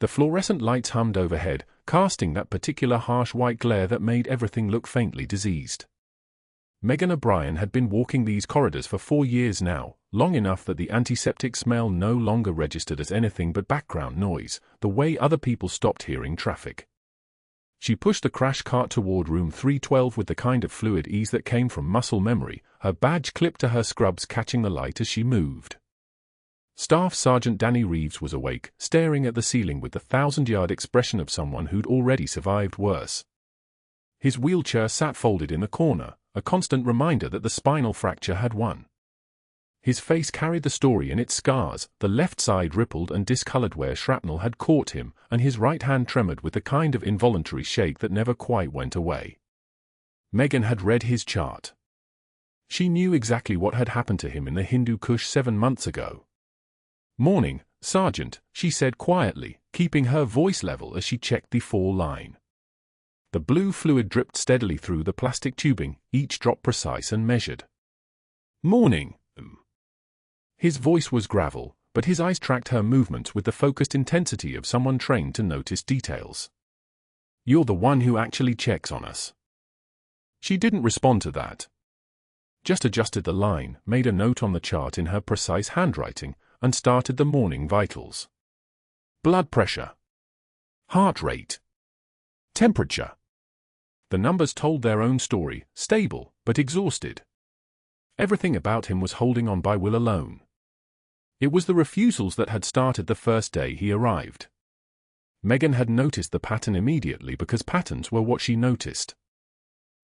The fluorescent lights hummed overhead, casting that particular harsh white glare that made everything look faintly diseased. Megan O'Brien had been walking these corridors for 4 years now, long enough that the antiseptic smell no longer registered as anything but background noise, the way other people stopped hearing traffic. She pushed the crash cart toward room 312 with the kind of fluid ease that came from muscle memory, her badge clipped to her scrubs catching the light as she moved. Staff Sergeant Danny Reeves was awake, staring at the ceiling with the 1,000-yard expression of someone who'd already survived worse. His wheelchair sat folded in the corner, a constant reminder that the spinal fracture had won. His face carried the story in its scars, the left side rippled and discolored where shrapnel had caught him, and his right hand tremored with the kind of involuntary shake that never quite went away. Megan had read his chart. She knew exactly what had happened to him in the Hindu Kush 7 months ago. "Morning, Sergeant," she said quietly, keeping her voice level as she checked the 4 line. The blue fluid dripped steadily through the plastic tubing, each drop precise and measured. "Morning." His voice was gravel, but his eyes tracked her movements with the focused intensity of someone trained to notice details. "You're the one who actually checks on us." She didn't respond to that. Just adjusted the line, made a note on the chart in her precise handwriting, and started the morning vitals. Blood pressure. Heart rate. Temperature. The numbers told their own story, stable, but exhausted. Everything about him was holding on by will alone. It was the refusals that had started the first day he arrived. Megan had noticed the pattern immediately because patterns were what she noticed.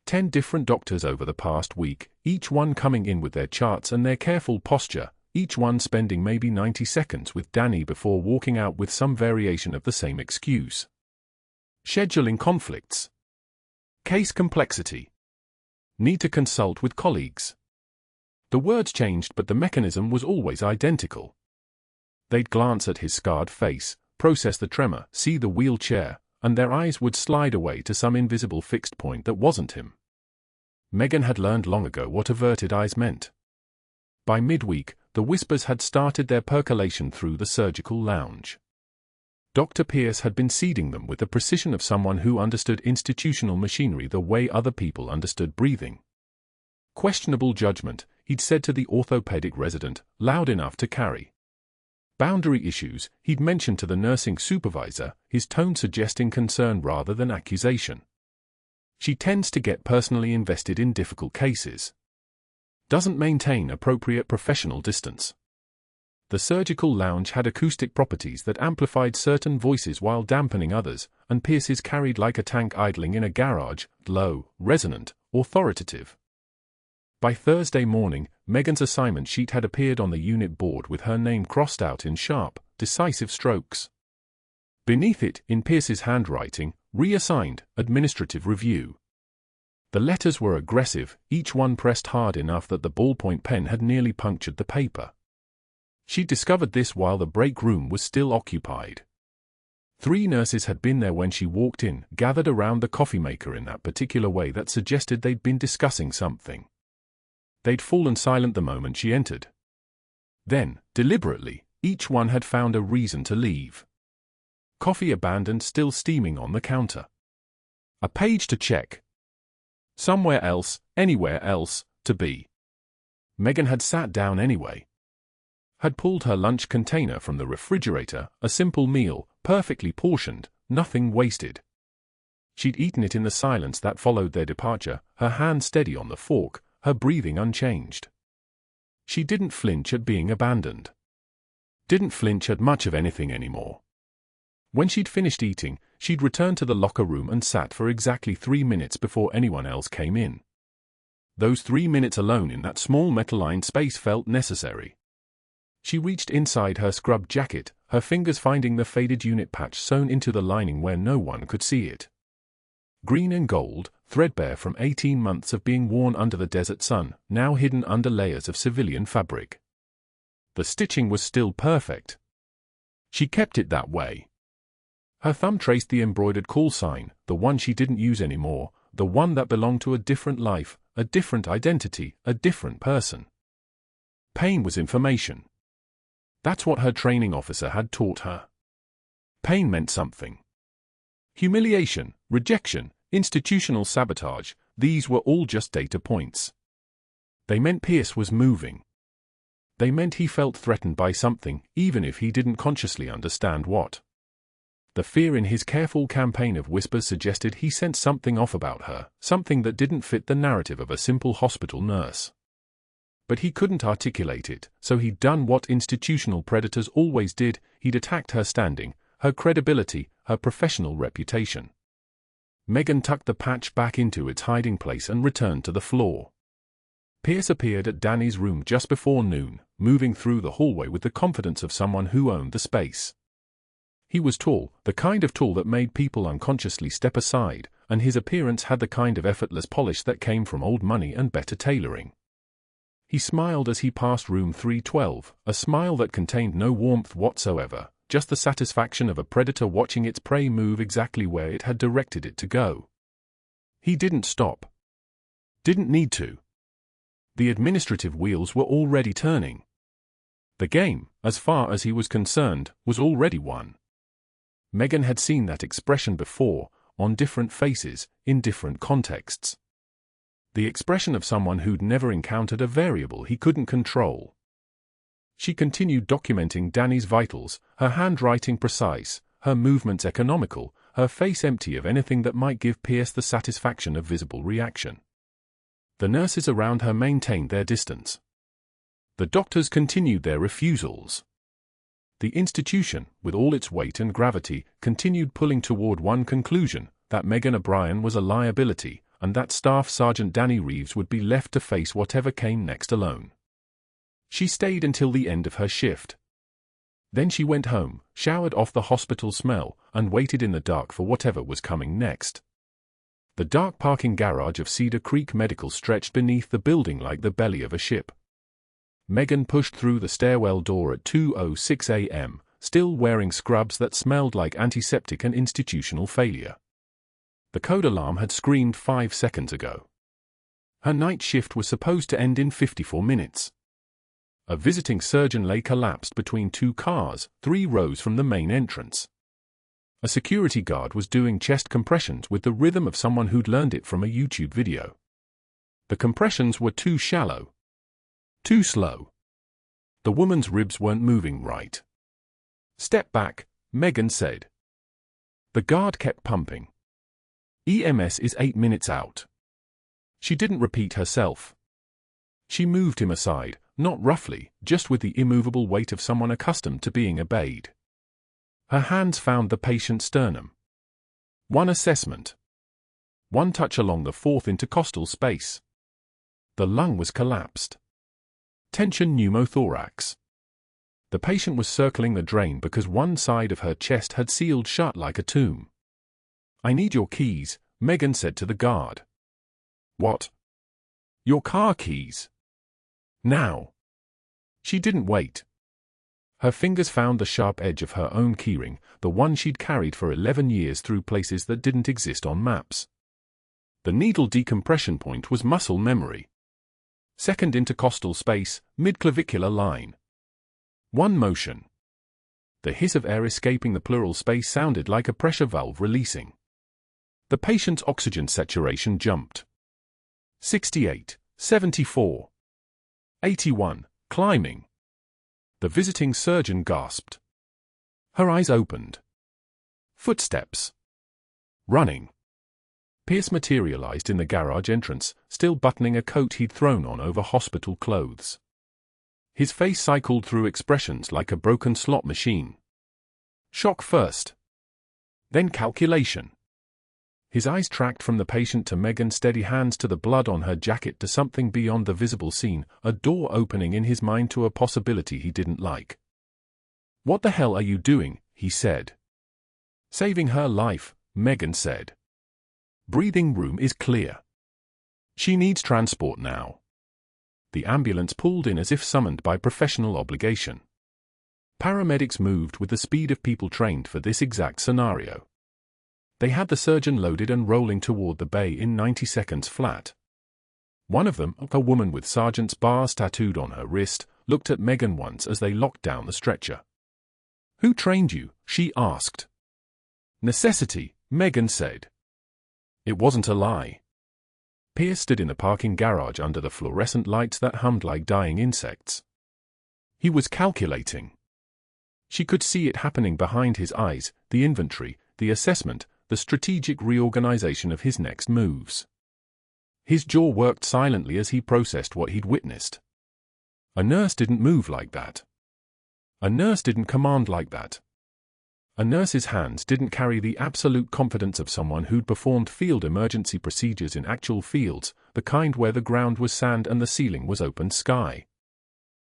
10 different doctors over the past week, each one coming in with their charts and their careful posture, each one spending maybe 90 seconds with Danny before walking out with some variation of the same excuse. Scheduling conflicts. Case complexity. Need to consult with colleagues. The words changed, but the mechanism was always identical. They'd glance at his scarred face, process the tremor, see the wheelchair, and their eyes would slide away to some invisible fixed point that wasn't him. Megan had learned long ago what averted eyes meant. By midweek, the whispers had started their percolation through the surgical lounge. Dr. Pierce had been seeding them with the precision of someone who understood institutional machinery the way other people understood breathing. Questionable judgment, he'd said to the orthopedic resident, loud enough to carry. Boundary issues, he'd mentioned to the nursing supervisor, his tone suggesting concern rather than accusation. She tends to get personally invested in difficult cases. Doesn't maintain appropriate professional distance. The surgical lounge had acoustic properties that amplified certain voices while dampening others, and Pierce's carried like a tank idling in a garage, low, resonant, authoritative. By Thursday morning, Megan's assignment sheet had appeared on the unit board with her name crossed out in sharp, decisive strokes. Beneath it, in Pierce's handwriting, reassigned, administrative review. The letters were aggressive, each one pressed hard enough that the ballpoint pen had nearly punctured the paper. She discovered this while the break room was still occupied. 3 nurses had been there when she walked in, gathered around the coffee maker in that particular way that suggested they'd been discussing something. They'd fallen silent the moment she entered. Then, deliberately, each one had found a reason to leave. Coffee abandoned, still steaming on the counter. A page to check. Somewhere else, anywhere else, to be. Megan had sat down anyway. Had pulled her lunch container from the refrigerator, a simple meal, perfectly portioned, nothing wasted. She'd eaten it in the silence that followed their departure, her hand steady on the fork, her breathing unchanged. She didn't flinch at being abandoned. Didn't flinch at much of anything anymore. When she'd finished eating, she'd returned to the locker room and sat for exactly 3 minutes before anyone else came in. Those 3 minutes alone in that small metal-lined space felt necessary. She reached inside her scrub jacket, her fingers finding the faded unit patch sewn into the lining where no one could see it. Green and gold, threadbare from 18 months of being worn under the desert sun, now hidden under layers of civilian fabric. The stitching was still perfect. She kept it that way. Her thumb traced the embroidered call sign, the one she didn't use anymore, the one that belonged to a different life, a different identity, a different person. Pain was information. That's what her training officer had taught her. Pain meant something. Humiliation, rejection, institutional sabotage, these were all just data points. They meant Pierce was moving. They meant he felt threatened by something, even if he didn't consciously understand what. The fear in his careful campaign of whispers suggested he sensed something off about her, something that didn't fit the narrative of a simple hospital nurse. But he couldn't articulate it, so he'd done what institutional predators always did: he'd attacked her standing, her credibility, her professional reputation. Megan tucked the patch back into its hiding place and returned to the floor. Pierce appeared at Danny's room just before noon, moving through the hallway with the confidence of someone who owned the space. He was tall, the kind of tall that made people unconsciously step aside, and his appearance had the kind of effortless polish that came from old money and better tailoring. He smiled as he passed room 312, a smile that contained no warmth whatsoever, just the satisfaction of a predator watching its prey move exactly where it had directed it to go. He didn't stop. Didn't need to. The administrative wheels were already turning. The game, as far as he was concerned, was already won. Megan had seen that expression before, on different faces, in different contexts. The expression of someone who'd never encountered a variable he couldn't control. She continued documenting Danny's vitals, her handwriting precise, her movements economical, her face empty of anything that might give Pierce the satisfaction of visible reaction. The nurses around her maintained their distance. The doctors continued their refusals. The institution, with all its weight and gravity, continued pulling toward one conclusion: that Megan O'Brien was a liability, and that Staff Sergeant Danny Reeves would be left to face whatever came next alone. She stayed until the end of her shift. Then she went home, showered off the hospital smell, and waited in the dark for whatever was coming next. The dark parking garage of Cedar Creek Medical stretched beneath the building like the belly of a ship. Megan pushed through the stairwell door at 2:06 a.m., still wearing scrubs that smelled like antiseptic and institutional failure. The code alarm had screamed 5 seconds ago. Her night shift was supposed to end in 54 minutes. A visiting surgeon lay collapsed between 2 cars, 3 rows from the main entrance. A security guard was doing chest compressions with the rhythm of someone who'd learned it from a YouTube video. The compressions were too shallow. Too slow. The woman's ribs weren't moving right. "Step back," Megan said. The guard kept pumping. "EMS is 8 minutes out." She didn't repeat herself. She moved him aside, not roughly, just with the immovable weight of someone accustomed to being obeyed. Her hands found the patient's sternum. One assessment. One touch along the 4th intercostal space. The lung was collapsed. Tension pneumothorax. The patient was circling the drain because one side of her chest had sealed shut like a tomb. "I need your keys," Megan said to the guard. "What?" "Your car keys. Now." She didn't wait. Her fingers found the sharp edge of her own keyring, the one she'd carried for 11 years through places that didn't exist on maps. The needle decompression point was muscle memory. 2nd intercostal space, midclavicular line. One motion. The hiss of air escaping the pleural space sounded like a pressure valve releasing. The patient's oxygen saturation jumped. 68, 74, 81, climbing. The visiting surgeon gasped. Her eyes opened. Footsteps. Running. Pierce materialized in the garage entrance, still buttoning a coat he'd thrown on over hospital clothes. His face cycled through expressions like a broken slot machine. Shock first. Then calculation. His eyes tracked from the patient to Megan's steady hands to the blood on her jacket to something beyond the visible scene, a door opening in his mind to a possibility he didn't like. "What the hell are you doing?" he said. "Saving her life," Megan said. "Breathing room is clear. She needs transport now." The ambulance pulled in as if summoned by professional obligation. Paramedics moved with the speed of people trained for this exact scenario. They had the surgeon loaded and rolling toward the bay in 90 seconds flat. One of them, a woman with sergeant's bars tattooed on her wrist, looked at Megan once as they locked down the stretcher. "Who trained you?" she asked. Necessity, Megan said. It wasn't a lie. Pierce stood in the parking garage under the fluorescent lights that hummed like dying insects. He was calculating. She could see it happening behind his eyes, the inventory, the assessment, the strategic reorganization of his next moves. His jaw worked silently as he processed what he'd witnessed. A nurse didn't move like that. A nurse didn't command like that. A nurse's hands didn't carry the absolute confidence of someone who'd performed field emergency procedures in actual fields, the kind where the ground was sand and the ceiling was open sky.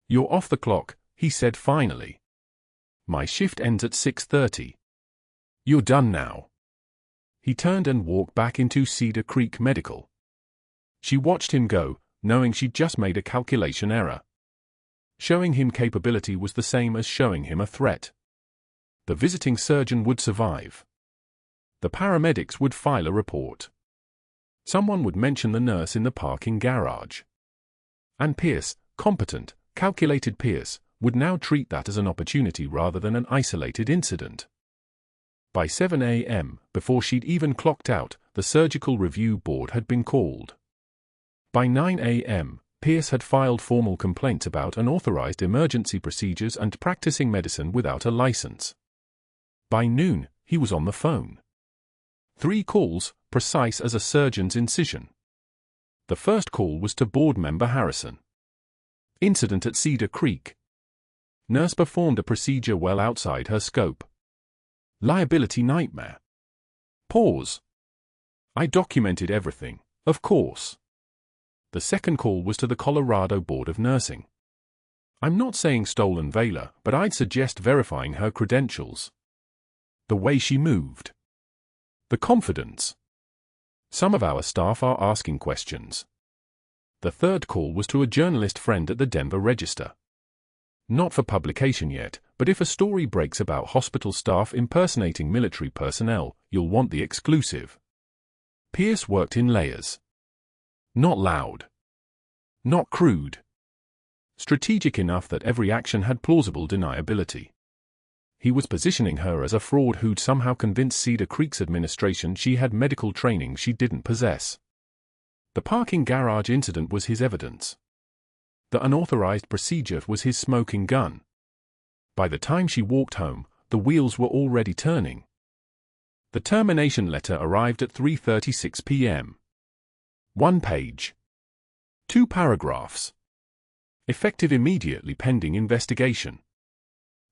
"You're off the clock," he said finally. "My shift ends at 6:30. You're done now." He turned and walked back into Cedar Creek Medical. She watched him go, knowing she'd just made a calculation error. Showing him capability was the same as showing him a threat. The visiting surgeon would survive. The paramedics would file a report. Someone would mention the nurse in the parking garage. And Pierce, competent, calculated Pierce, would now treat that as an opportunity rather than an isolated incident. By 7 a.m., before she'd even clocked out, the surgical review board had been called. By 9 a.m., Pierce had filed formal complaints about unauthorized emergency procedures and practicing medicine without a license. By noon, he was on the phone. 3 calls, precise as a surgeon's incision. The first call was to board member Harrison. Incident at Cedar Creek. Nurse performed a procedure well outside her scope. Liability nightmare. Pause. I documented everything, of course. The second call was to the Colorado Board of Nursing. I'm not saying stolen valor, but I'd suggest verifying her credentials. The way she moved. The confidence. Some of our staff are asking questions. The third call was to a journalist friend at the Denver Register. Not for publication yet, but if a story breaks about hospital staff impersonating military personnel, you'll want the exclusive. Pierce worked in layers. Not loud. Not crude. Strategic enough that every action had plausible deniability. He was positioning her as a fraud who'd somehow convinced Cedar Creek's administration she had medical training she didn't possess. The parking garage incident was his evidence. The unauthorized procedure was his smoking gun. By the time she walked home, the wheels were already turning. The termination letter arrived at 3:36 p.m. 1 page. 2 paragraphs. Effective immediately pending investigation.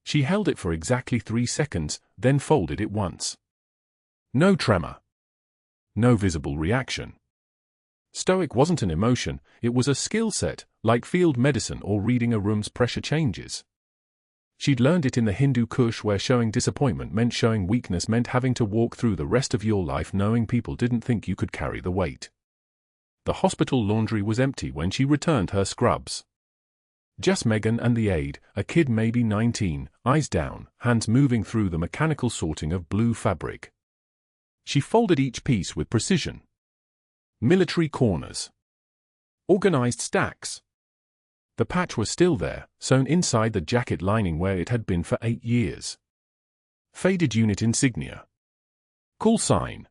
She held it for exactly 3 seconds, then folded it once. No tremor. No visible reaction. Stoic wasn't an emotion, it was a skill set, like field medicine or reading a room's pressure changes. She'd learned it in the Hindu Kush where showing disappointment meant showing weakness meant having to walk through the rest of your life knowing people didn't think you could carry the weight. The hospital laundry was empty when she returned her scrubs. Just Megan and the aide, a kid maybe 19, eyes down, hands moving through the mechanical sorting of blue fabric. She folded each piece with precision. Military corners. Organized stacks. The patch was still there, sewn inside the jacket lining where it had been for 8 years. Faded unit insignia. Call sign.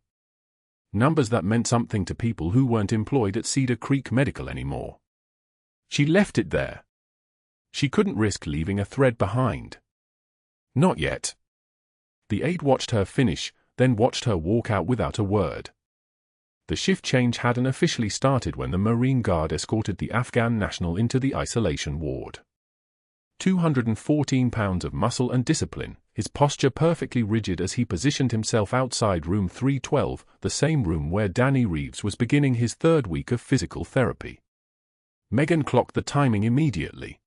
Numbers that meant something to people who weren't employed at Cedar Creek Medical anymore. She left it there. She couldn't risk leaving a thread behind. Not yet. The aide watched her finish, then watched her walk out without a word. The shift change hadn't officially started when the Marine Guard escorted the Afghan national into the isolation ward. 214 pounds of muscle and discipline, his posture perfectly rigid as he positioned himself outside room 312, the same room where Danny Reeves was beginning his 3rd week of physical therapy. Megan clocked the timing immediately.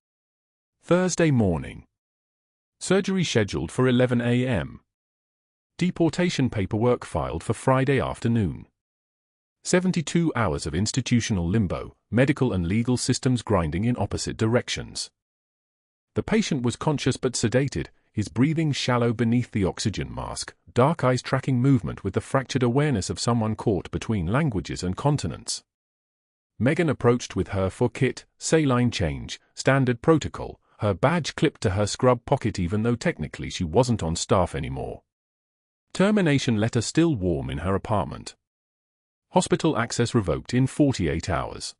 Thursday morning. Surgery scheduled for 11 a.m. Deportation paperwork filed for Friday afternoon. 72 hours of institutional limbo, medical and legal systems grinding in opposite directions. The patient was conscious but sedated, his breathing shallow beneath the oxygen mask, dark eyes tracking movement with the fractured awareness of someone caught between languages and continents. Megan approached with her for kit, saline change, standard protocol, her badge clipped to her scrub pocket even though technically she wasn't on staff anymore. Termination letter still warm in her apartment. Hospital access revoked in 48 hours.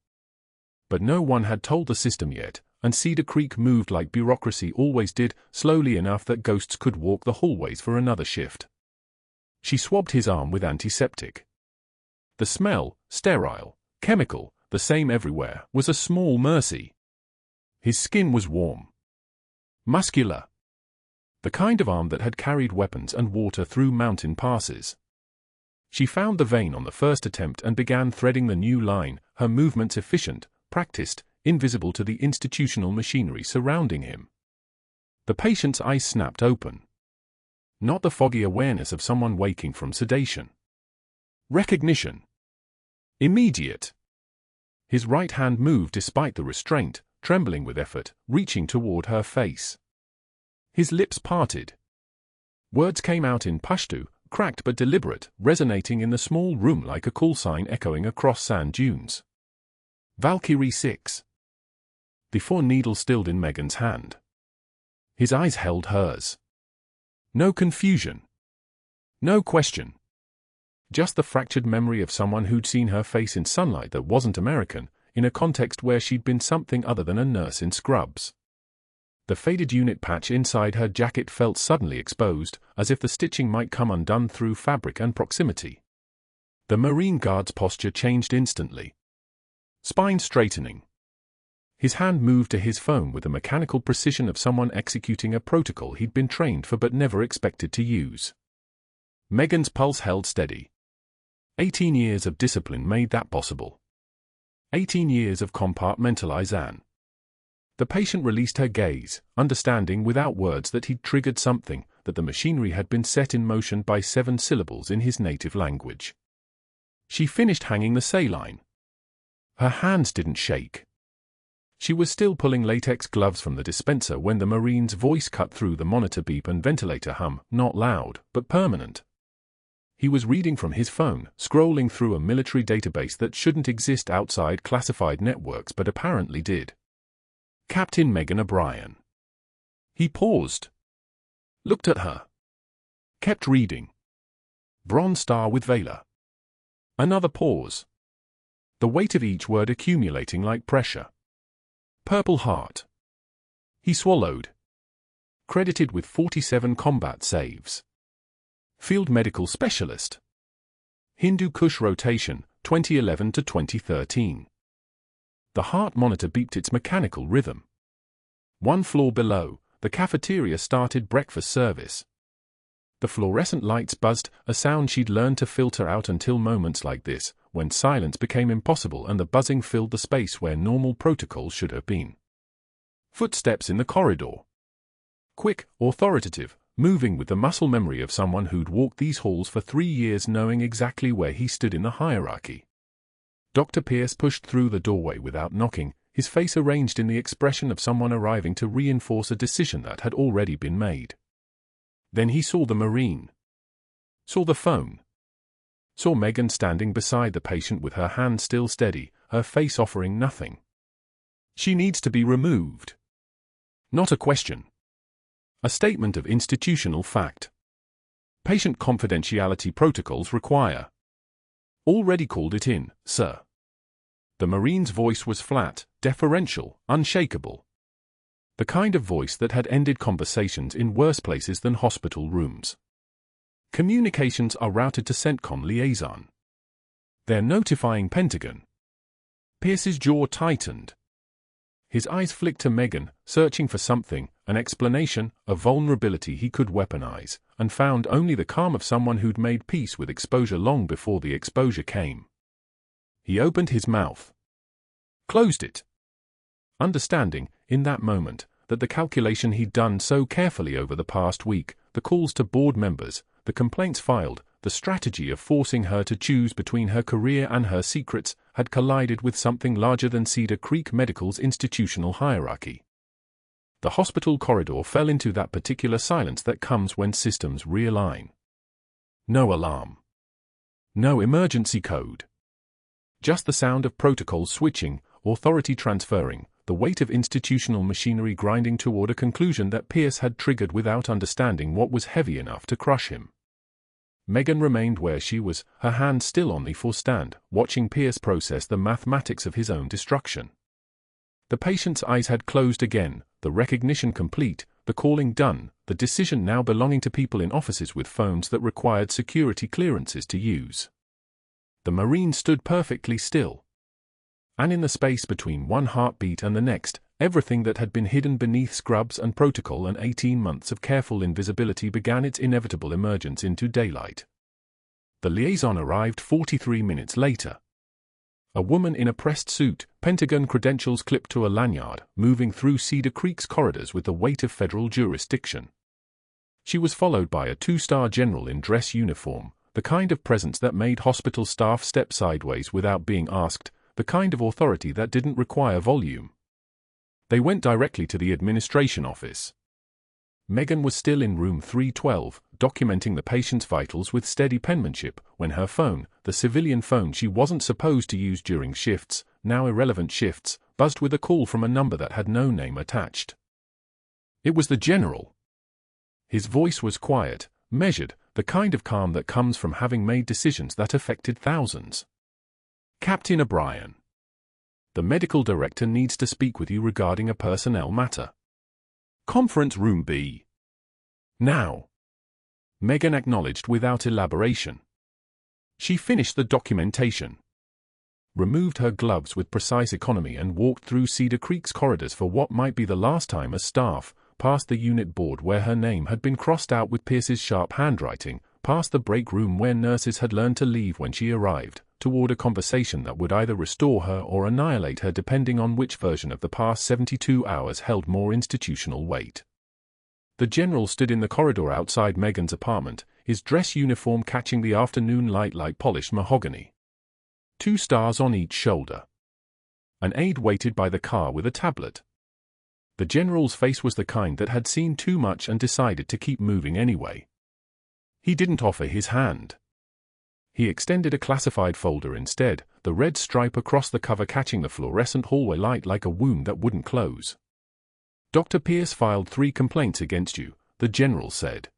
But no one had told the system yet, and Cedar Creek moved like bureaucracy always did, slowly enough that ghosts could walk the hallways for another shift. She swabbed his arm with antiseptic. The smell, sterile, chemical, the same everywhere, was a small mercy. His skin was warm. Muscular. The kind of arm that had carried weapons and water through mountain passes. She found the vein on the first attempt and began threading the new line, her movements efficient, practiced, invisible to the institutional machinery surrounding him. The patient's eyes snapped open. Not the foggy awareness of someone waking from sedation. Recognition. Immediate. His right hand moved despite the restraint, trembling with effort, reaching toward her face. His lips parted. Words came out in Pashto, cracked but deliberate, resonating in the small room like a call sign echoing across sand dunes. Valkyrie 6. The needle stilled in Megan's hand. His eyes held hers. No confusion. No question. Just the fractured memory of someone who'd seen her face in sunlight that wasn't American, in a context where she'd been something other than a nurse in scrubs. The faded unit patch inside her jacket felt suddenly exposed, as if the stitching might come undone through fabric and proximity. The Marine Guard's posture changed instantly. Spine straightening. His hand moved to his phone with the mechanical precision of someone executing a protocol he'd been trained for but never expected to use. Megan's pulse held steady. 18 years of discipline made that possible. 18 years of compartmentalization. The patient released her gaze, understanding without words that he'd triggered something, that the machinery had been set in motion by 7 syllables in his native language. She finished hanging the saline. Her hands didn't shake. She was still pulling latex gloves from the dispenser when the Marine's voice cut through the monitor beep and ventilator hum, not loud, but permanent. He was reading from his phone, scrolling through a military database that shouldn't exist outside classified networks but apparently did. Captain Megan O'Brien. He paused. Looked at her. Kept reading. Bronze Star with Valor. Another pause. The weight of each word accumulating like pressure. Purple Heart. He swallowed. Credited with 47 combat saves. Field Medical Specialist. Hindu Kush Rotation, 2011 to 2013. The heart monitor beeped its mechanical rhythm. 1 floor below, the cafeteria started breakfast service. The fluorescent lights buzzed, a sound she'd learned to filter out until moments like this, when silence became impossible and the buzzing filled the space where normal protocols should have been. Footsteps in the corridor. Quick, authoritative, moving with the muscle memory of someone who'd walked these halls for 3 years knowing exactly where he stood in the hierarchy. Dr. Pierce pushed through the doorway without knocking, his face arranged in the expression of someone arriving to reinforce a decision that had already been made. Then he saw the Marine. Saw the phone. Saw Megan standing beside the patient with her hand still steady, her face offering nothing. She needs to be removed. Not a question. A statement of institutional fact. Patient confidentiality protocols require. Already called it in, sir. The Marine's voice was flat, deferential, unshakable. The kind of voice that had ended conversations in worse places than hospital rooms. Communications are routed to CENTCOM liaison. They're notifying Pentagon. Pierce's jaw tightened. His eyes flicked to Megan, searching for something, an explanation, a vulnerability he could weaponize, and found only the calm of someone who'd made peace with exposure long before the exposure came. He opened his mouth. Closed it. Understanding, in that moment, that the calculation he'd done so carefully over the past week, the calls to board members, the complaints filed, the strategy of forcing her to choose between her career and her secrets, had collided with something larger than Cedar Creek Medical's institutional hierarchy. The hospital corridor fell into that particular silence that comes when systems realign. No alarm. No emergency code. Just the sound of protocols switching, authority transferring, the weight of institutional machinery grinding toward a conclusion that Pierce had triggered without understanding what was heavy enough to crush him. Megan remained where she was, her hand still on the forestand, watching Pierce process the mathematics of his own destruction. The patient's eyes had closed again, the recognition complete, the calling done, the decision now belonging to people in offices with phones that required security clearances to use. The Marine stood perfectly still. And in the space between one heartbeat and the next, everything that had been hidden beneath scrubs and protocol and 18 months of careful invisibility began its inevitable emergence into daylight. The liaison arrived 43 minutes later. A woman in a pressed suit, Pentagon credentials clipped to a lanyard, moving through Cedar Creek's corridors with the weight of federal jurisdiction. She was followed by a two-star general in dress uniform, the kind of presence that made hospital staff step sideways without being asked, the kind of authority that didn't require volume. They went directly to the administration office. Megan was still in room 312, documenting the patient's vitals with steady penmanship, when her phone, the civilian phone she wasn't supposed to use during shifts, now irrelevant shifts, buzzed with a call from a number that had no name attached. It was the general. His voice was quiet, measured, the kind of calm that comes from having made decisions that affected thousands. "Captain O'Brien. The medical director needs to speak with you regarding a personnel matter. Conference room B. Now." Megan acknowledged without elaboration. She finished the documentation, removed her gloves with precise economy and walked through Cedar Creek's corridors for what might be the last time as staff, past the unit board where her name had been crossed out with Pierce's sharp handwriting, past the break room where nurses had learned to leave when she arrived, toward a conversation that would either restore her or annihilate her depending on which version of the past 72 hours held more institutional weight. The general stood in the corridor outside Megan's apartment, his dress uniform catching the afternoon light like polished mahogany. 2 stars on each shoulder. An aide waited by the car with a tablet. The general's face was the kind that had seen too much and decided to keep moving anyway. He didn't offer his hand. He extended a classified folder instead, the red stripe across the cover catching the fluorescent hallway light like a wound that wouldn't close. "Dr. Pierce filed 3 complaints against you," the general said.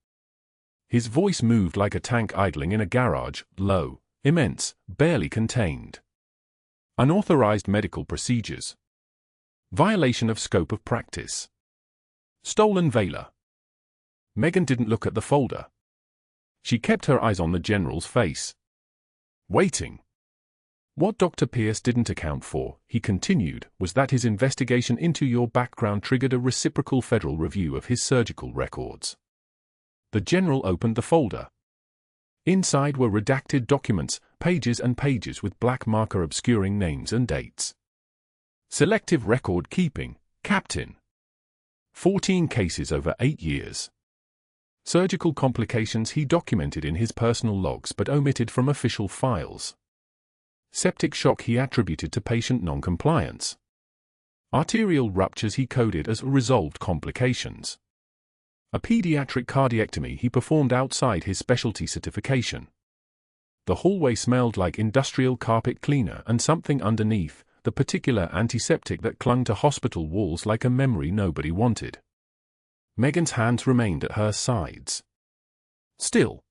His voice moved like a tank idling in a garage, low, immense, barely contained. "Unauthorized medical procedures. Violation of scope of practice. Stolen Valor." Megan didn't look at the folder. She kept her eyes on the general's face. Waiting. What Dr. Pierce didn't account for, he continued, was that his investigation into your background triggered a reciprocal federal review of his surgical records. The general opened the folder. Inside were redacted documents, pages and pages with black marker obscuring names and dates. "Selective record keeping, Captain. 14 cases over 8 years. Surgical complications he documented in his personal logs but omitted from official files. Septic shock he attributed to patient non-compliance. Arterial ruptures he coded as resolved complications. A pediatric cardiectomy he performed outside his specialty certification. The hallway smelled like industrial carpet cleaner and something underneath, the particular antiseptic that clung to hospital walls like a memory nobody wanted. Megan's hands remained at her sides. Still.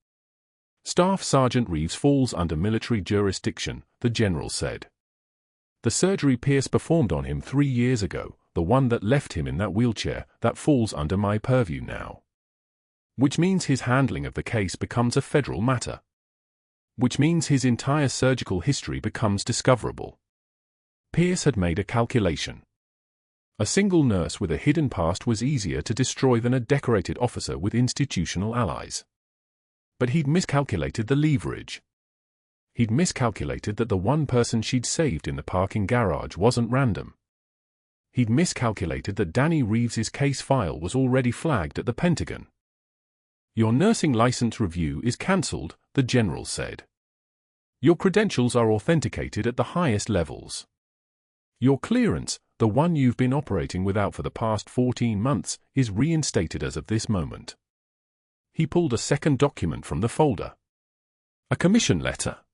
"Staff Sergeant Reeves falls under military jurisdiction," the general said. "The surgery Pierce performed on him 3 years ago, the one that left him in that wheelchair, that falls under my purview now. Which means his handling of the case becomes a federal matter. Which means his entire surgical history becomes discoverable." Pierce had made a calculation. A single nurse with a hidden past was easier to destroy than a decorated officer with institutional allies. But he'd miscalculated the leverage. He'd miscalculated that the one person she'd saved in the parking garage wasn't random. He'd miscalculated that Danny Reeves's case file was already flagged at the Pentagon. "Your nursing license review is cancelled," the general said. "Your credentials are authenticated at the highest levels. Your clearance, the one you've been operating without for the past 14 months, is reinstated as of this moment." He pulled a second document from the folder. A commission letter.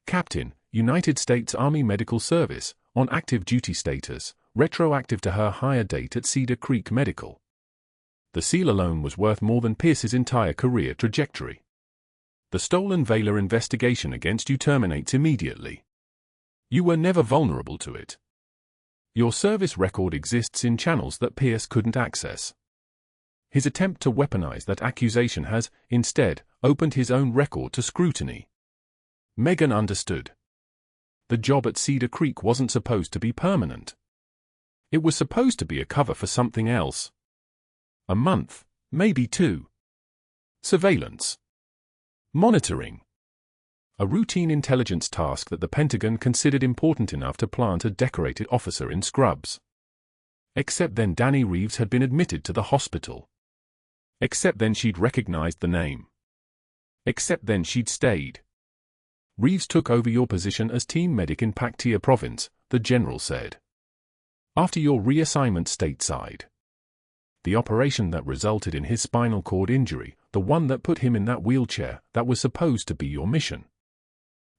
"Captain, United States Army Medical Service, on active duty status, retroactive to her hire date at Cedar Creek Medical." The seal alone was worth more than Pierce's entire career trajectory. The stolen Valor investigation against you terminates immediately. You were never vulnerable to it. Your service record exists in channels that Pierce couldn't access. His attempt to weaponize that accusation has, instead, opened his own record to scrutiny. Megan understood. The job at Cedar Creek wasn't supposed to be permanent. It was supposed to be a cover for something else. A month, maybe 2. Surveillance. Monitoring. A routine intelligence task that the Pentagon considered important enough to plant a decorated officer in scrubs. Except then Danny Reeves had been admitted to the hospital. Except then she'd recognized the name. Except then she'd stayed. Reeves took over your position as team medic in Paktia province, the general said. After your reassignment stateside. The operation that resulted in his spinal cord injury, the one that put him in that wheelchair, that was supposed to be your mission.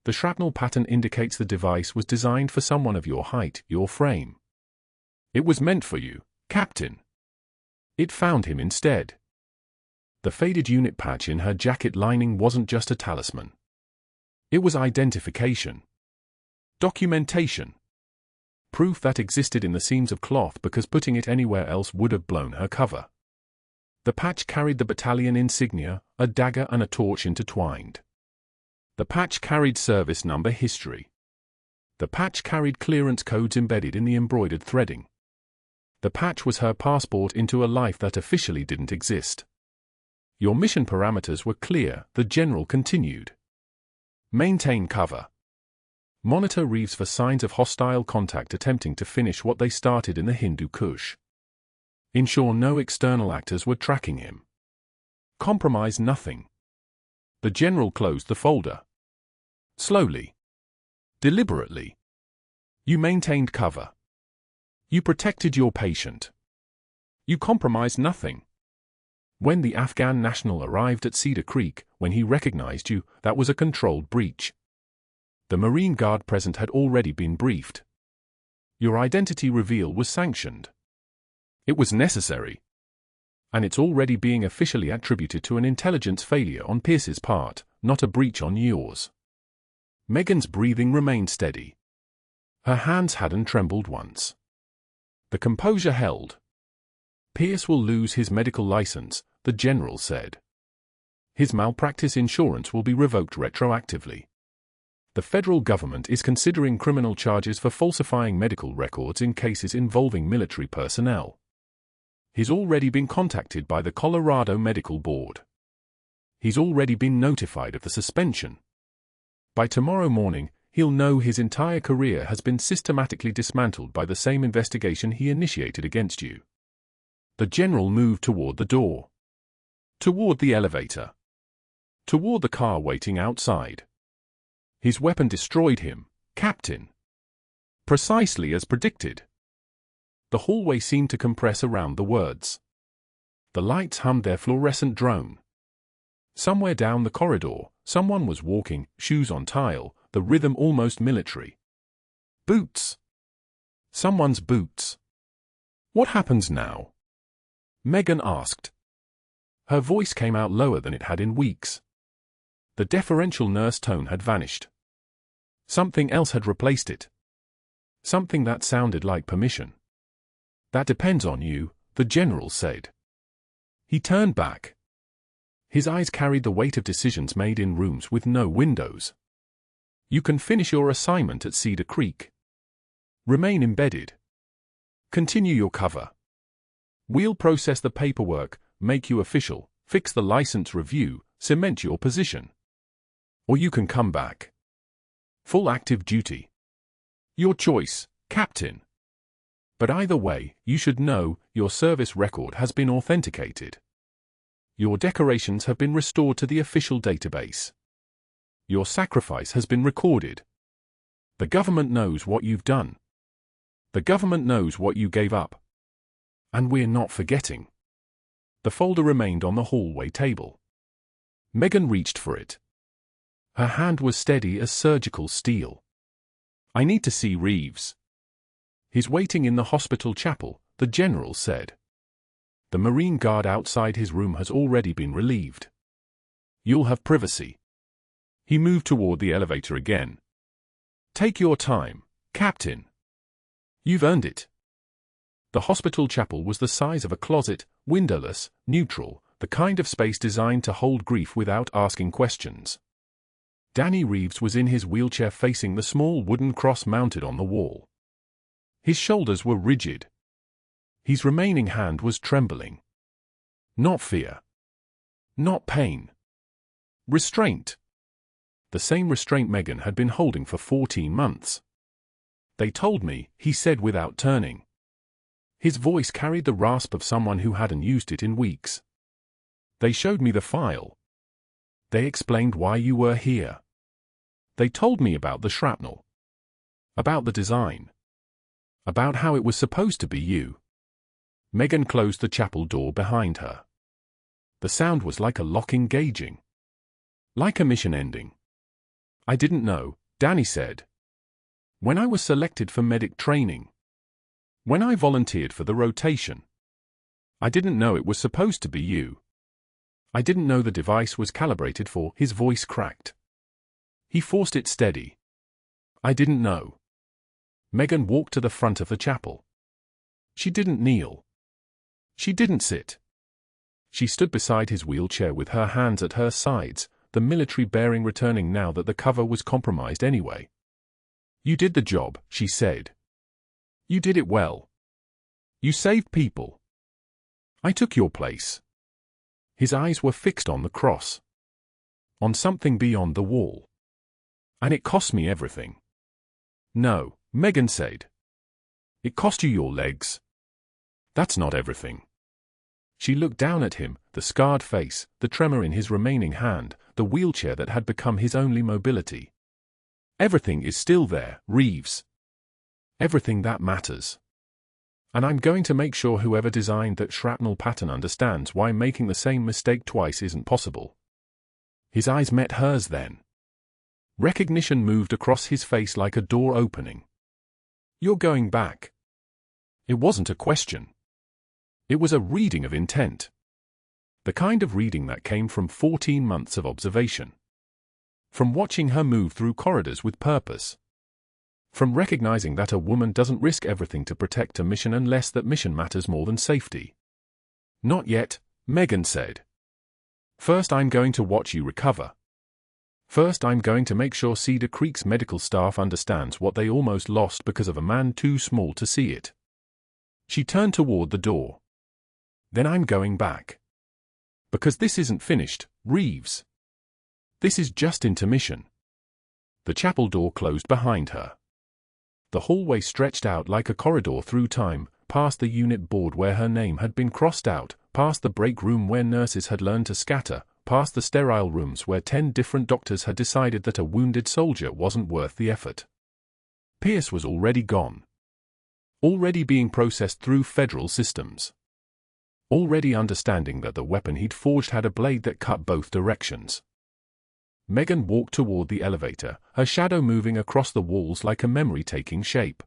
The shrapnel pattern indicates the device was designed for someone of your height, your frame. It was meant for you, Captain. It found him instead. The faded unit patch in her jacket lining wasn't just a talisman. It was identification. Documentation. Proof that existed in the seams of cloth because putting it anywhere else would have blown her cover. The patch carried the battalion insignia, a dagger and a torch intertwined. The patch carried service number history. The patch carried clearance codes embedded in the embroidered threading. The patch was her passport into a life that officially didn't exist. Your mission parameters were clear, the general continued. Maintain cover. Monitor Reeves for signs of hostile contact attempting to finish what they started in the Hindu Kush. Ensure no external actors were tracking him. Compromise nothing. The general closed the folder. Slowly. Deliberately. You maintained cover. You protected your patient. You compromised nothing. When the Afghan national arrived at Cedar Creek, when he recognized you, that was a controlled breach. The Marine Guard present had already been briefed. Your identity reveal was sanctioned. It was necessary. And it's already being officially attributed to an intelligence failure on Pierce's part, not a breach on yours. Megan's breathing remained steady. Her hands hadn't trembled once. The composure held. Pierce will lose his medical license, the general said. His malpractice insurance will be revoked retroactively. The federal government is considering criminal charges for falsifying medical records in cases involving military personnel. He's already been contacted by the Colorado Medical Board. He's already been notified of the suspension. By tomorrow morning, he'll know his entire career has been systematically dismantled by the same investigation he initiated against you. The general moved toward the door. Toward the elevator. Toward the car waiting outside. His weapon destroyed him, Captain. Precisely as predicted. The hallway seemed to compress around the words. The lights hummed their fluorescent drone. Somewhere down the corridor, someone was walking, shoes on tile, the rhythm almost military. Boots. Someone's boots. What happens now? Megan asked. Her voice came out lower than it had in weeks. The deferential nurse tone had vanished. Something else had replaced it. Something that sounded like permission. That depends on you, the general said. He turned back. His eyes carried the weight of decisions made in rooms with no windows. You can finish your assignment at Cedar Creek. Remain embedded. Continue your cover. We'll process the paperwork, make you official, fix the license review, cement your position. Or you can come back. Full active duty. Your choice, Captain. But either way, you should know, your service record has been authenticated. Your decorations have been restored to the official database. Your sacrifice has been recorded. The government knows what you've done. The government knows what you gave up. And we're not forgetting. The folder remained on the hallway table. Megan reached for it. Her hand was steady as surgical steel. I need to see Reeves. He's waiting in the hospital chapel, the general said. The Marine Guard outside his room has already been relieved. You'll have privacy. He moved toward the elevator again. "Take your time, Captain. You've earned it." The hospital chapel was the size of a closet, windowless, neutral, the kind of space designed to hold grief without asking questions. Danny Reeves was in his wheelchair facing the small wooden cross mounted on the wall. His shoulders were rigid. His remaining hand was trembling. Not fear. Not pain. Restraint. The same restraint Megan had been holding for 14 months. "They told me," he said without turning. His voice carried the rasp of someone who hadn't used it in weeks. "They showed me the file. They explained why you were here. They told me about the shrapnel. About the design. About how it was supposed to be you." Megan closed the chapel door behind her. The sound was like a lock engaging. Like a mission ending. "I didn't know," Danny said. "When I was selected for medic training. When I volunteered for the rotation. I didn't know it was supposed to be you. I didn't know the device was calibrated for." His voice cracked. He forced it steady. "I didn't know." Megan walked to the front of the chapel. She didn't kneel. She didn't sit. She stood beside his wheelchair with her hands at her sides, the military bearing returning now that the cover was compromised anyway. "You did the job," she said. "You did it well. You saved people. I took your place." His eyes were fixed on the cross. On something beyond the wall. "And it cost me everything." "No," Megan said. "It cost you your legs. That's not everything." She looked down at him, the scarred face, the tremor in his remaining hand, the wheelchair that had become his only mobility. "Everything is still there, Reeves. Everything that matters. And I'm going to make sure whoever designed that shrapnel pattern understands why making the same mistake twice isn't possible." His eyes met hers then. Recognition moved across his face like a door opening. "You're going back." It wasn't a question. It was a reading of intent. The kind of reading that came from 14 months of observation. From watching her move through corridors with purpose. From recognizing that a woman doesn't risk everything to protect a mission unless that mission matters more than safety. "Not yet," Megan said. "First I'm going to watch you recover. First I'm going to make sure Cedar Creek's medical staff understands what they almost lost because of a man too small to see it." She turned toward the door. "Then I'm going back. Because this isn't finished, Reeves. This is just intermission." The chapel door closed behind her. The hallway stretched out like a corridor through time, past the unit board where her name had been crossed out, past the break room where nurses had learned to scatter, past the sterile rooms where 10 different doctors had decided that a wounded soldier wasn't worth the effort. Pierce was already gone. Already being processed through federal systems. Already understanding that the weapon he'd forged had a blade that cut both directions. Megan walked toward the elevator, her shadow moving across the walls like a memory taking shape.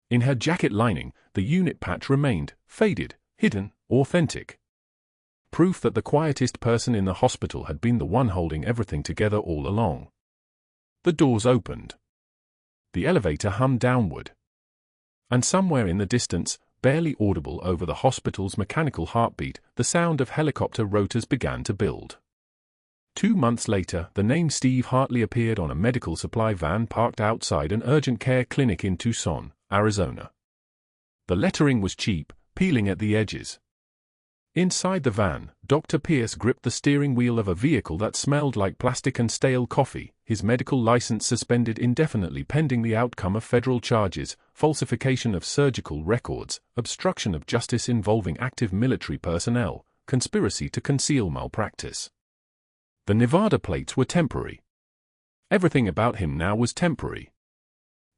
In her jacket lining, the unit patch remained, faded, hidden, authentic. Proof that the quietest person in the hospital had been the one holding everything together all along. The doors opened. The elevator hummed downward. And somewhere in the distance, barely audible over the hospital's mechanical heartbeat, the sound of helicopter rotors began to build. 2 months later, the name Steve Hartley appeared on a medical supply van parked outside an urgent care clinic in Tucson, Arizona. The lettering was cheap, peeling at the edges. Inside the van, Dr. Pierce gripped the steering wheel of a vehicle that smelled like plastic and stale coffee, his medical license suspended indefinitely pending the outcome of federal charges, falsification of surgical records, obstruction of justice involving active military personnel, conspiracy to conceal malpractice. The Nevada plates were temporary. Everything about him now was temporary.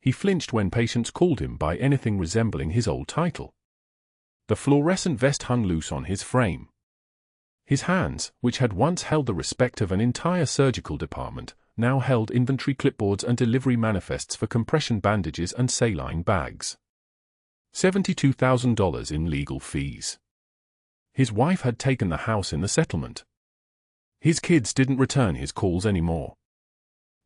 He flinched when patients called him by anything resembling his old title. The fluorescent vest hung loose on his frame. His hands, which had once held the respect of an entire surgical department, now held inventory clipboards and delivery manifests for compression bandages and saline bags. $72,000 in legal fees. His wife had taken the house in the settlement. His kids didn't return his calls anymore.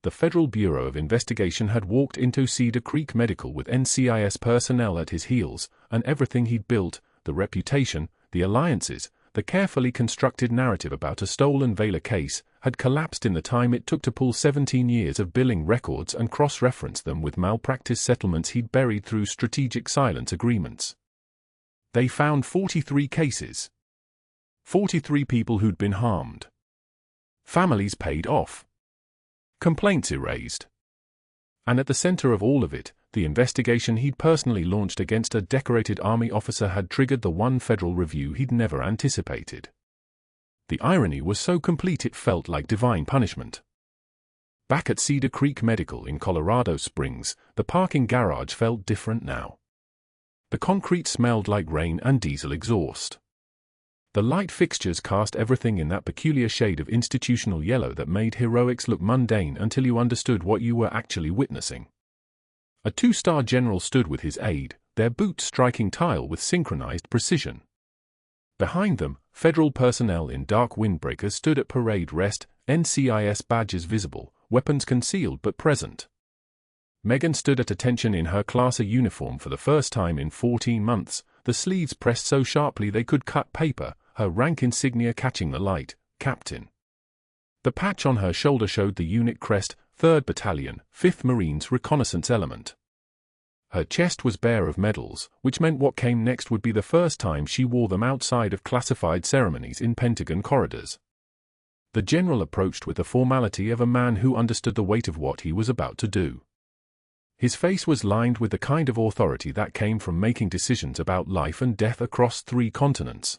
the Federal Bureau of Investigation had walked into Cedar Creek Medical with NCIS personnel at his heels, and everything he'd built, the reputation, the alliances, the carefully constructed narrative about a stolen Valor case, had collapsed in the time it took to pull 17 years of billing records and cross-reference them with malpractice settlements he'd buried through strategic silence agreements. They found 43 cases. 43 people who'd been harmed. Families paid off. Complaints erased. And at the center of all of it, the investigation he'd personally launched against a decorated Army officer had triggered the one federal review he'd never anticipated. The irony was so complete it felt like divine punishment. Back at Cedar Creek Medical in Colorado Springs, the parking garage felt different now. The concrete smelled like rain and diesel exhaust. The light fixtures cast everything in that peculiar shade of institutional yellow that made heroics look mundane until you understood what you were actually witnessing. A two-star general stood with his aide, their boots striking tile with synchronized precision. Behind them, federal personnel in dark windbreakers stood at parade rest, NCIS badges visible, weapons concealed but present. Megan stood at attention in her Class A uniform for the first time in 14 months, the sleeves pressed so sharply they could cut paper, her rank insignia catching the light, Captain. The patch on her shoulder showed the unit crest, 3rd Battalion, 5th Marines Reconnaissance Element. Her chest was bare of medals, which meant what came next would be the first time she wore them outside of classified ceremonies in Pentagon corridors. The general approached with the formality of a man who understood the weight of what he was about to do. His face was lined with the kind of authority that came from making decisions about life and death across 3 continents.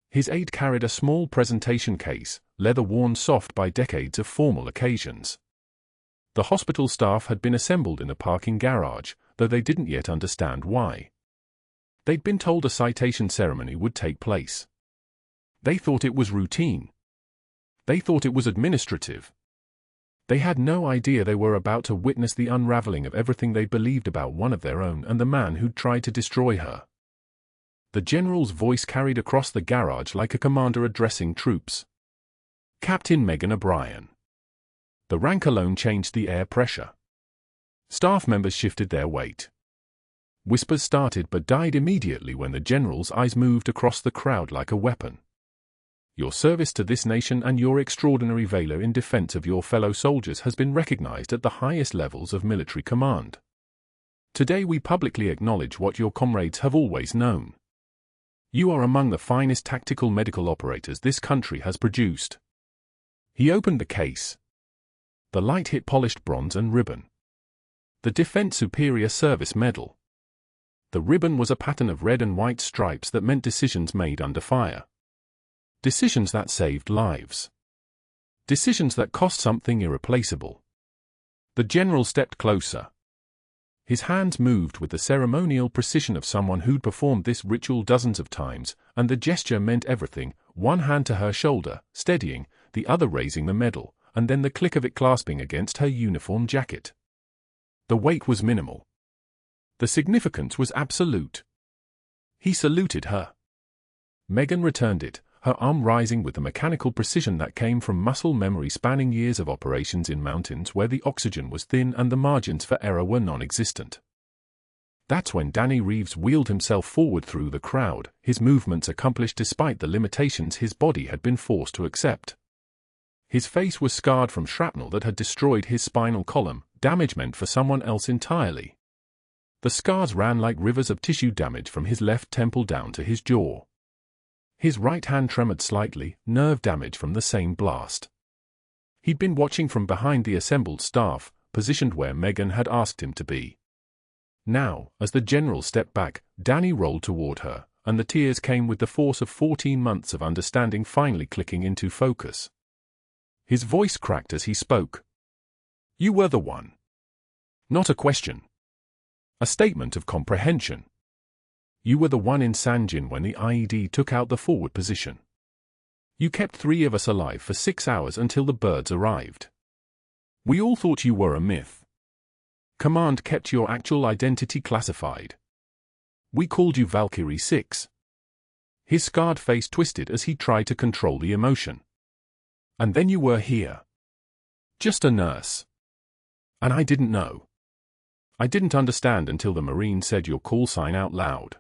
His aide carried a small presentation case, leather worn soft by decades of formal occasions. The hospital staff had been assembled in the parking garage, though they didn't yet understand why. They'd been told a citation ceremony would take place. They thought it was routine. They thought it was administrative. They had no idea they were about to witness the unraveling of everything they believed about one of their own and the man who'd tried to destroy her. The general's voice carried across the garage like a commander addressing troops. Captain Megan O'Brien. The rank alone changed the air pressure. Staff members shifted their weight. Whispers started but died immediately when the general's eyes moved across the crowd like a weapon. Your service to this nation and your extraordinary valor in defense of your fellow soldiers has been recognized at the highest levels of military command. Today we publicly acknowledge what your comrades have always known. You are among the finest tactical medical operators this country has produced. He opened the case. The light hit polished bronze and ribbon. The Defense Superior Service Medal. The ribbon was a pattern of red and white stripes that meant decisions made under fire. Decisions that saved lives. Decisions that cost something irreplaceable. The general stepped closer. His hands moved with the ceremonial precision of someone who'd performed this ritual dozens of times, and the gesture meant everything, one hand to her shoulder, steadying, the other raising the medal, and then the click of it clasping against her uniform jacket. The weight was minimal. The significance was absolute. He saluted her. Megan returned it, her arm rising with the mechanical precision that came from muscle memory spanning years of operations in mountains where the oxygen was thin and the margins for error were non-existent. That's when Danny Reeves wheeled himself forward through the crowd, his movements accomplished despite the limitations his body had been forced to accept. His face was scarred from shrapnel that had destroyed his spinal column, damage meant for someone else entirely. The scars ran like rivers of tissue damage from his left temple down to his jaw. His right hand tremored slightly, nerve damage from the same blast. He'd been watching from behind the assembled staff, positioned where Megan had asked him to be. Now, as the general stepped back, Danny rolled toward her, and the tears came with the force of 14 months of understanding finally clicking into focus. His voice cracked as he spoke. You were the one. Not a question. A statement of comprehension. You were the one in Sanjin when the IED took out the forward position. You kept 3 of us alive for 6 hours until the birds arrived. We all thought you were a myth. Command kept your actual identity classified. We called you Valkyrie 6. His scarred face twisted as he tried to control the emotion. And then you were here. Just a nurse. And I didn't know. I didn't understand until the Marine said your call sign out loud.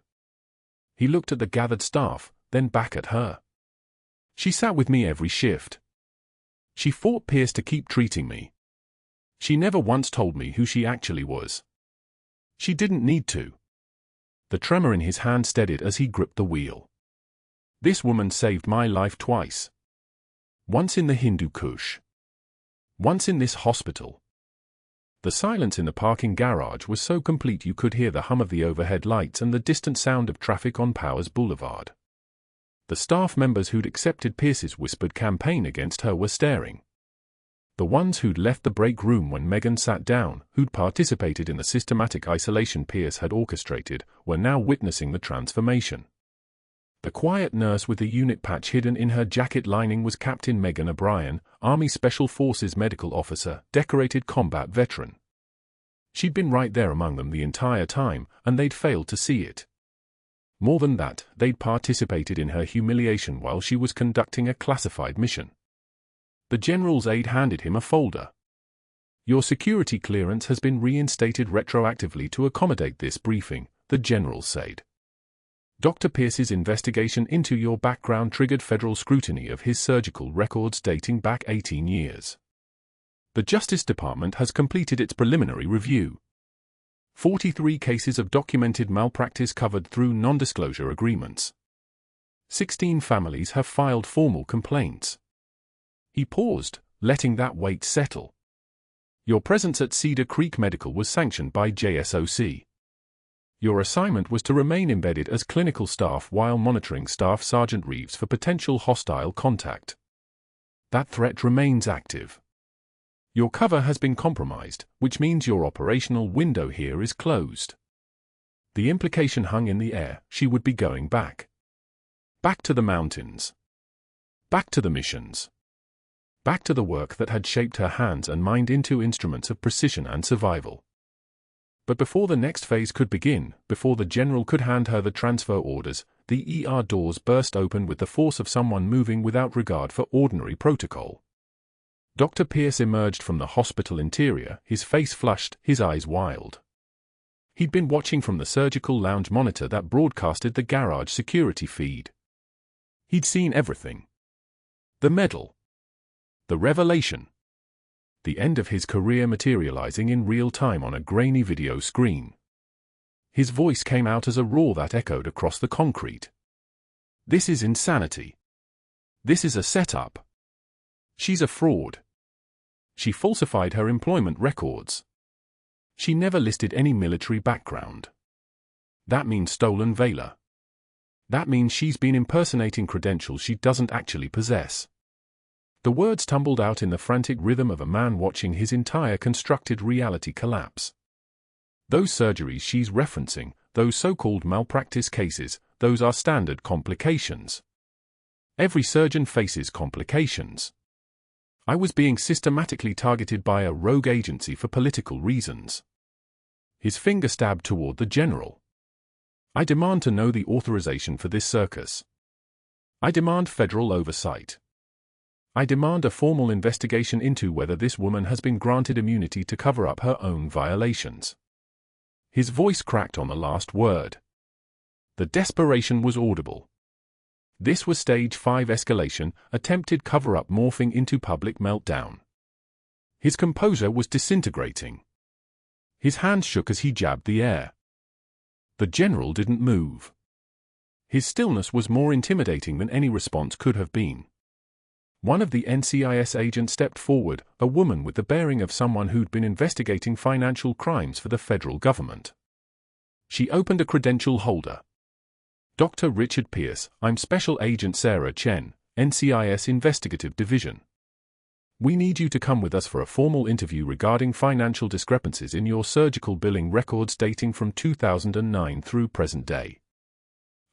He looked at the gathered staff, then back at her. She sat with me every shift. She fought Pierce to keep treating me. She never once told me who she actually was. She didn't need to. The tremor in his hand steadied as he gripped the wheel. This woman saved my life twice. Once in the Hindu Kush. Once in this hospital. The silence in the parking garage was so complete you could hear the hum of the overhead lights and the distant sound of traffic on Powers Boulevard. The staff members who'd accepted Pierce's whispered campaign against her were staring. The ones who'd left the break room when Megan sat down, who'd participated in the systematic isolation Pierce had orchestrated, were now witnessing the transformation. The quiet nurse with the unit patch hidden in her jacket lining was Captain Megan O'Brien, Army Special Forces medical officer, decorated combat veteran. She'd been right there among them the entire time, and they'd failed to see it. More than that, they'd participated in her humiliation while she was conducting a classified mission. The general's aide handed him a folder. Your security clearance has been reinstated retroactively to accommodate this briefing, the general said. Dr. Pierce's investigation into your background triggered federal scrutiny of his surgical records dating back 18 years. The Justice Department has completed its preliminary review. 43 cases of documented malpractice covered through non-disclosure agreements. 16 families have filed formal complaints. He paused, letting that weight settle. Your presence at Cedar Creek Medical was sanctioned by JSOC. Your assignment was to remain embedded as clinical staff while monitoring Staff Sergeant Reeves for potential hostile contact. That threat remains active. Your cover has been compromised, which means your operational window here is closed. The implication hung in the air: she would be going back. Back to the mountains. Back to the missions. Back to the work that had shaped her hands and mind into instruments of precision and survival. But before the next phase could begin, before the general could hand her the transfer orders, the ER doors burst open with the force of someone moving without regard for ordinary protocol. Dr. Pierce emerged from the hospital interior, his face flushed, his eyes wild. He'd been watching from the surgical lounge monitor that broadcasted the garage security feed. He'd seen everything. The medal. The revelation. The end of his career materializing in real time on a grainy video screen. His voice came out as a roar that echoed across the concrete. This is insanity. This is a setup. She's a fraud. She falsified her employment records. She never listed any military background. That means stolen valor. That means she's been impersonating credentials she doesn't actually possess. The words tumbled out in the frantic rhythm of a man watching his entire constructed reality collapse. Those surgeries she's referencing, those so-called malpractice cases, those are standard complications. Every surgeon faces complications. I was being systematically targeted by a rogue agency for political reasons. His finger stabbed toward the general. I demand to know the authorization for this circus. I demand federal oversight. I demand a formal investigation into whether this woman has been granted immunity to cover up her own violations. His voice cracked on the last word. The desperation was audible. This was stage 5 escalation, attempted cover-up morphing into public meltdown. His composure was disintegrating. His hand shook as he jabbed the air. The general didn't move. His stillness was more intimidating than any response could have been. One of the NCIS agents stepped forward, a woman with the bearing of someone who'd been investigating financial crimes for the federal government. She opened a credential holder. Dr. Richard Pierce, I'm Special Agent Sarah Chen, NCIS Investigative Division. We need you to come with us for a formal interview regarding financial discrepancies in your surgical billing records dating from 2009 through present day.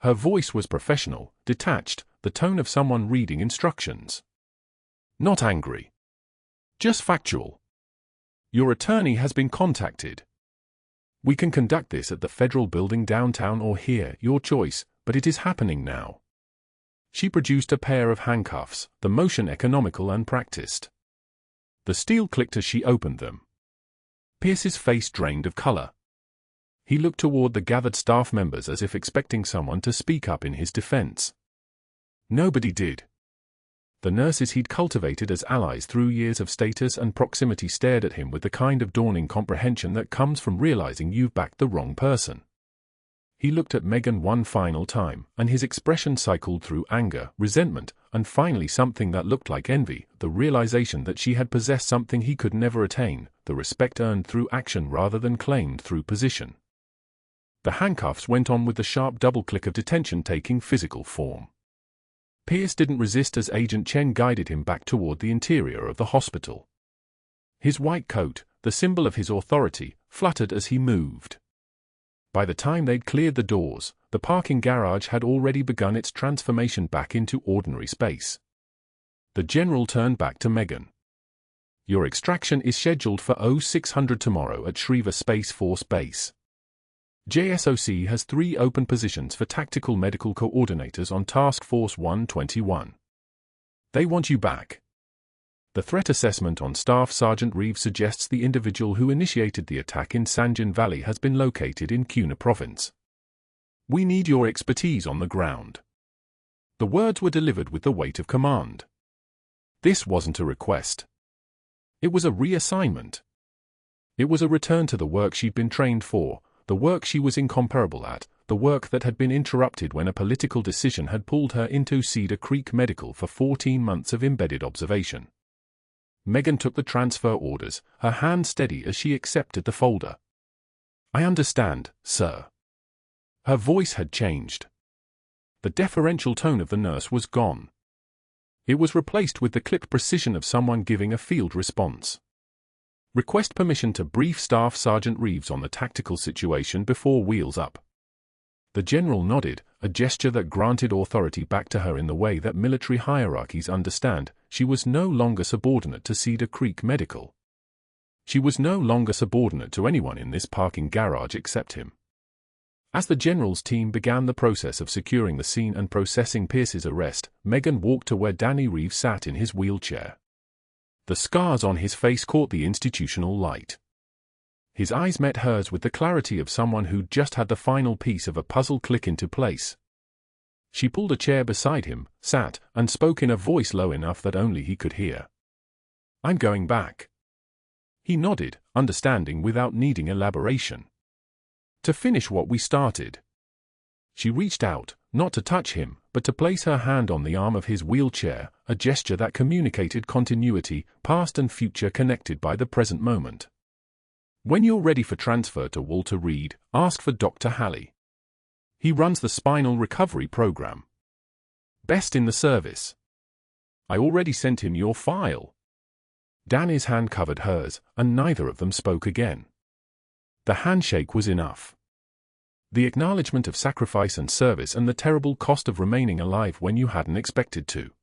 Her voice was professional, detached, the tone of someone reading instructions. Not angry. Just factual. Your attorney has been contacted. We can conduct this at the federal building downtown or here, your choice, but it is happening now. She produced a pair of handcuffs, the motion economical and practiced. The steel clicked as she opened them. Pierce's face drained of color. He looked toward the gathered staff members as if expecting someone to speak up in his defense. Nobody did. The nurses he'd cultivated as allies through years of status and proximity stared at him with the kind of dawning comprehension that comes from realizing you've backed the wrong person. He looked at Megan one final time, and his expression cycled through anger, resentment, and finally something that looked like envy, the realization that she had possessed something he could never attain, the respect earned through action rather than claimed through position. The handcuffs went on with the sharp double-click of detention taking physical form. Pierce didn't resist as Agent Chen guided him back toward the interior of the hospital. His white coat, the symbol of his authority, fluttered as he moved. By the time they'd cleared the doors, the parking garage had already begun its transformation back into ordinary space. The general turned back to Megan. "Your extraction is scheduled for 0600 tomorrow at Schriever Space Force Base. JSOC has 3 open positions for tactical medical coordinators on Task Force 121. They want you back." The threat assessment on Staff Sergeant Reeves suggests the individual who initiated the attack in Sanjin Valley has been located in Kuna Province. "We need your expertise on the ground." The words were delivered with the weight of command. This wasn't a request. It was a reassignment. It was a return to the work she'd been trained for, the work she was incomparable at, the work that had been interrupted when a political decision had pulled her into Cedar Creek Medical for 14 months of embedded observation. Megan took the transfer orders, her hand steady as she accepted the folder. "I understand, sir." Her voice had changed. The deferential tone of the nurse was gone. It was replaced with the clipped precision of someone giving a field response. "Request permission to brief Staff Sergeant Reeves on the tactical situation before wheels up." The general nodded, a gesture that granted authority back to her in the way that military hierarchies understand. She was no longer subordinate to Cedar Creek Medical. She was no longer subordinate to anyone in this parking garage except him. As the general's team began the process of securing the scene and processing Pierce's arrest, Megan walked to where Danny Reeves sat in his wheelchair. The scars on his face caught the institutional light. His eyes met hers with the clarity of someone who'd just had the final piece of a puzzle click into place. She pulled a chair beside him, sat, and spoke in a voice low enough that only he could hear. "I'm going back." He nodded, understanding without needing elaboration. "To finish what we started." She reached out, not to touch him, but to place her hand on the arm of his wheelchair, a gesture that communicated continuity, past and future connected by the present moment. "When you're ready for transfer to Walter Reed, ask for Dr. Halley. He runs the spinal recovery program. Best in the service. I already sent him your file." Danny's hand covered hers, and neither of them spoke again. The handshake was enough. The acknowledgement of sacrifice and service and the terrible cost of remaining alive when you hadn't expected to.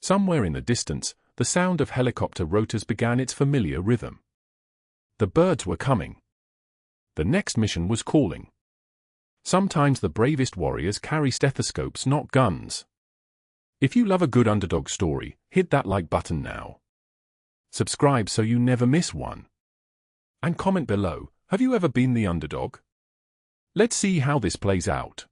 Somewhere in the distance, the sound of helicopter rotors began its familiar rhythm. The birds were coming. The next mission was calling. Sometimes the bravest warriors carry stethoscopes, not guns. If you love a good underdog story, hit that like button now. Subscribe so you never miss one. And comment below, have you ever been the underdog? Let's see how this plays out.